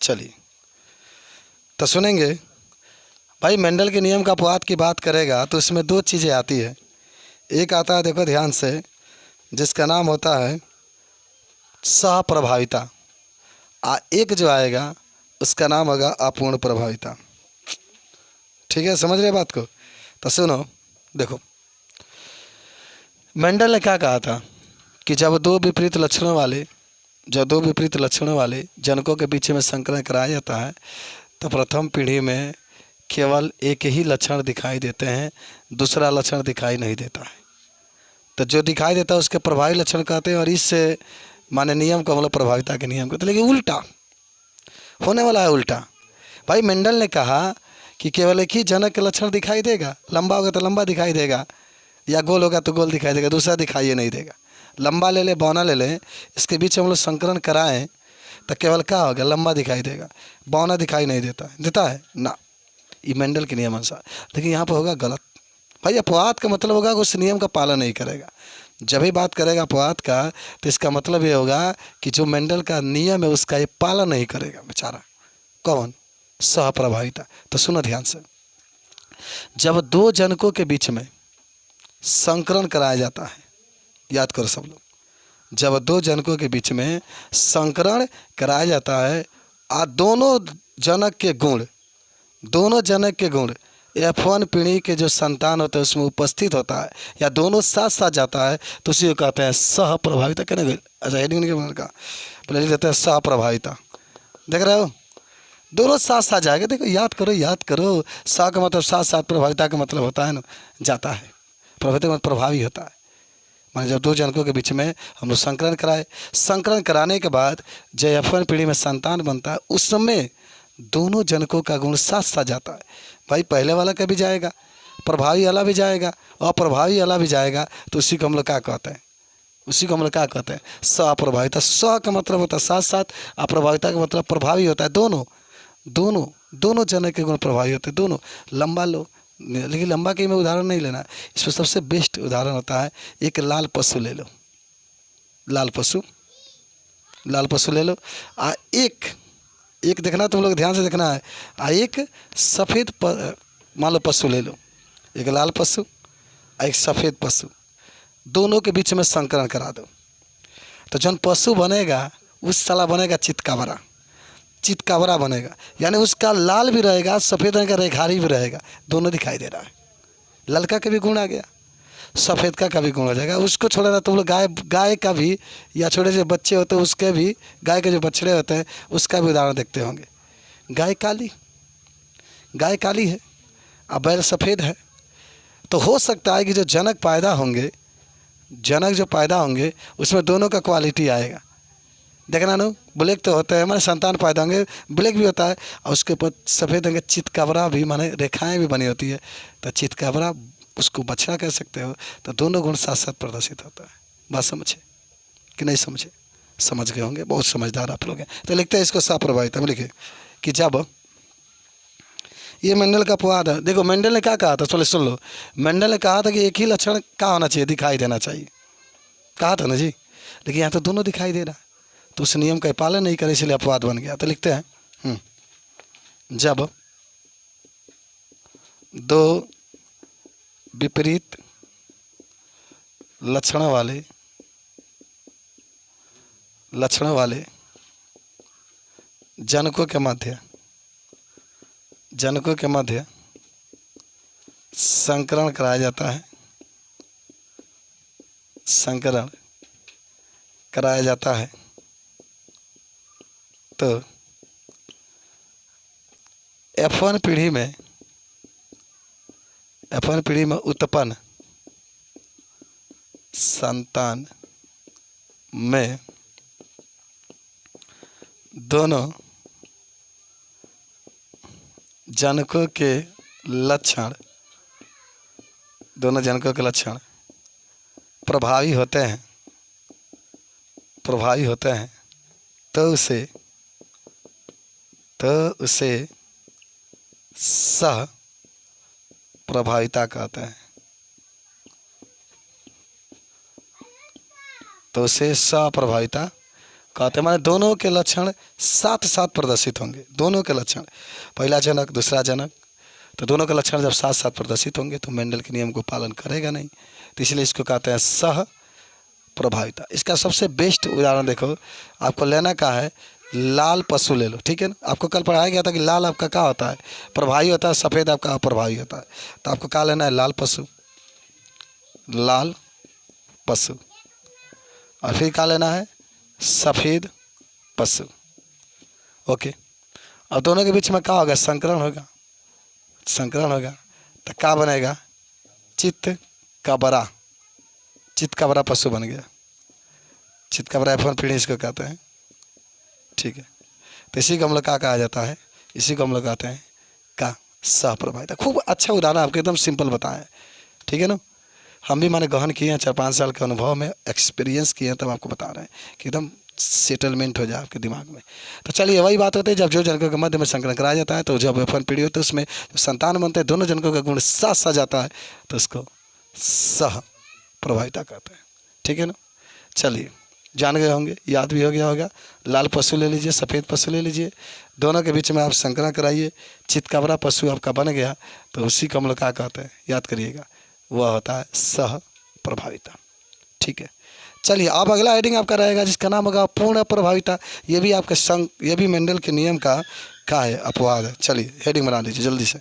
चलिए तो सुनेंगे भाई। मेंडल के नियम का अपवाद की बात करेगा तो इसमें दो चीज़ें आती है। एक आता है, देखो ध्यान से, जिसका नाम होता है सहप्रभाविता। एक जो आएगा उसका नाम होगा अपूर्ण प्रभाविता। ठीक है, समझ रहे बात को? तो सुनो, देखो मेंडल ने क्या कहा था कि जब दो विपरीत लक्षणों वाले जनकों के बीच में संकरण कराया जाता है तो प्रथम पीढ़ी में केवल एक ही लक्षण दिखाई देते हैं, दूसरा लक्षण दिखाई नहीं देता है। तो जो दिखाई देता है उसके प्रभावी लक्षण कहते हैं, और इससे माने नियम को मतलब प्रभाविता के नियम कहते हैं। लेकिन उल्टा होने वाला है, उल्टा। भाई मेंडल ने कहा कि केवल एक ही जनक के लक्षण दिखाई देगा, लंबा होगा तो लंबा दिखाई देगा, या गोल होगा तो गोल दिखाई देगा, दूसरा दिखाई नहीं देगा। लंबा ले ले बौना ले ले, इसके बीच हम लोग संकरण कराएं तो केवल क्या होगा, लंबा दिखाई देगा, बौना दिखाई नहीं देता है ना, ये मेंडल के नियम अनुसार। लेकिन यहाँ पर होगा गलत। भाई अपवाद का मतलब होगा कि उस नियम का पालन नहीं करेगा। जब भी बात करेगा अपवाद का तो इसका मतलब ये होगा कि जो मेंडल का नियम है उसका ये पालन नहीं करेगा बेचारा। कौन? सहप्रभाविता। तो सुनो ध्यान से, जब दो जनकों के बीच में संकरण कराया जाता है, याद करो सब लोग, जब दो जनकों के बीच में संकरण कराया जाता है और दोनों जनक के गुण F1 पीढ़ी के जो संतान होता है उसमें उपस्थित होता है, या दोनों साथ साथ जाता है, तो उसी को कहते हैं सहप्रभाविता। कहने गए अच्छा हेडिंग के का पहले लिख देते हैं सहप्रभाविता। देख रहे हो, दोनों साथ साथ जाएगा। देखो याद करो, स का मतलब साथ साथ, प्रभाविता का मतलब होता है ना जाता है, प्रभाविता का मतलब प्रभावी होता है। माने जब दो जनकों के बीच में हम लोग संकरण कराने के बाद जब F1 पीढ़ी में संतान बनता है उस समय दोनों जनकों का गुण साथ साथ जाता है। भाई पहले वाला का भी जाएगा, प्रभावी वाला भी जाएगा, अप्रभावी वाला भी जाएगा, तो उसी को हम लोग क्या कहते हैं, सप्रभाविता। स का मतलब होता है साथ साथ, अप्रभाविता का मतलब प्रभावी होता है। दोनों जनक के गुण प्रभावी होते हैं, दोनों। लंबा लो, लेकिन लंबा के में उदाहरण नहीं लेना, इसमें सबसे बेस्ट उदाहरण होता है एक लाल पशु ले लो, लाल पशु ले लो। एक देखना, तुम लोग ध्यान से देखना है। एक सफ़ेद मान लो पशु ले लो, एक लाल पशु एक सफ़ेद पशु, दोनों के बीच में संकरण करा दो, तो जौन पशु बनेगा उस साला बनेगा चितकावरा बनेगा। यानी उसका लाल भी रहेगा, सफ़ेद रंग का रेखारी भी रहेगा, दोनों दिखाई दे रहा है। ललका का भी गुण आ गया, सफ़ेद का भी गुण हो जाएगा। उसको छोड़ा ना तुम लोग गाय का भी, या छोटे जो बच्चे होते हैं उसके भी, गाय के जो बछड़े होते हैं उसका भी उदाहरण देखते होंगे। गाय काली है और बैल सफ़ेद है, तो हो सकता है कि जो जनक जो पैदा होंगे उसमें दोनों का क्वालिटी आएगा। देखना नो, ब्लैक तो होता है, हमारे संतान पैदा होंगे ब्लैक भी होता है, और उसके ऊपर सफ़ेद रंग का चितकावरा भी, माने रेखाएँ भी बनी होती है, तो चितकावरा उसको बछड़ा कह सकते हो। तो दोनों गुण साथ साथ प्रदर्शित होता है। बात समझे कि नहीं समझे? समझ गए होंगे, बहुत समझदार आप लोग हैं। तो लिखते हैं इसको सप्रभाविता में, लिखे कि जब ये मेंडल का अपवाद है। देखो मेंडल ने क्या कहा था, चलो सुन लो। मेंडल ने कहा था कि एक ही लक्षण क्या होना चाहिए, दिखाई देना चाहिए, कहा था ना जी। लेकिन यहाँ तो दोनों दिखाई दे रहा है, तो उस नियम का पालन नहीं करे, इसलिए अपवाद बन गया। तो लिखते हैं जब दो विपरीत लक्षण वाले जनकों के मध्य संकरण कराया जाता है तो F1 पीढ़ी में उत्पन्न संतान में दोनों जनकों के लक्षण प्रभावी होते हैं, तो उसे सह प्रभाविता कहते हैं। तो उसे सप्रभाविता कहते हैं माने दोनों के लक्षण साथ साथ प्रदर्शित होंगे, दोनों के लक्षण, पहला जनक दूसरा जनक, तो दोनों के लक्षण जब साथ साथ प्रदर्शित होंगे तो मेंडल के नियम को पालन करेगा नहीं, तो इसलिए इसको कहते हैं सह प्रभाविता। इसका सबसे बेस्ट उदाहरण देखो, आपको लेना का है लाल पशु ले लो, ठीक है ना। आपको कल पढ़ाया गया था कि लाल आपका क्या होता है, प्रभावी होता है, सफ़ेद आपका अप्रभावी होता है। तो आपको क्या लेना है, लाल पशु, लाल पशु, और फिर क्या लेना है, सफ़ेद पशु। ओके, और दोनों के बीच में क्या होगा, संकरण होगा, संकरण होगा, तो क्या बनेगा, चित्त कबरा, चित्त कबरा पशु बन गया। चित्त कबरा F1 पीढ़ी इसको कहते हैं, ठीक है। तो इसी को हम लोग क्या कहा जाता है, इसी को हम लोग कहते हैं का सहप्रभाविता। खूब अच्छा उदाहरण आपको एकदम सिंपल बताएं, ठीक है ना। हम भी माने गहन किए हैं, 4-5 साल के अनुभव में एक्सपीरियंस किए हैं, तब आपको बता रहे हैं कि एकदम सेटलमेंट हो जाए आपके दिमाग में। तो चलिए वही बात होती है, जब जो जनकों के मध्य में संकरण कराया जाता है तो जब F1 पीढ़ी होती है उसमें जो संतान बनते हैं दोनों जनकों का गुण साथ साथ जाता है तो उसको सह प्रभाविता कहते हैं, ठीक है ना। चलिए जान गए होंगे, याद भी हो गया होगा। लाल पशु ले लीजिए, सफ़ेद पशु ले लीजिए, दोनों के बीच में आप संकरण कराइए, चित्त कबरा पशु आपका बन गया, तो उसी को हम लोग क्या कहते हैं, याद करिएगा, वह होता है सह प्रभाविता, ठीक है। चलिए अब अगला हेडिंग आपका रहेगा जिसका नाम होगा पूर्ण प्रभाविता। ये भी आपके संग, ये भी मेंडल के नियम का क्या है, अपवाद है। चलिए हेडिंग बना लीजिए जल्दी से।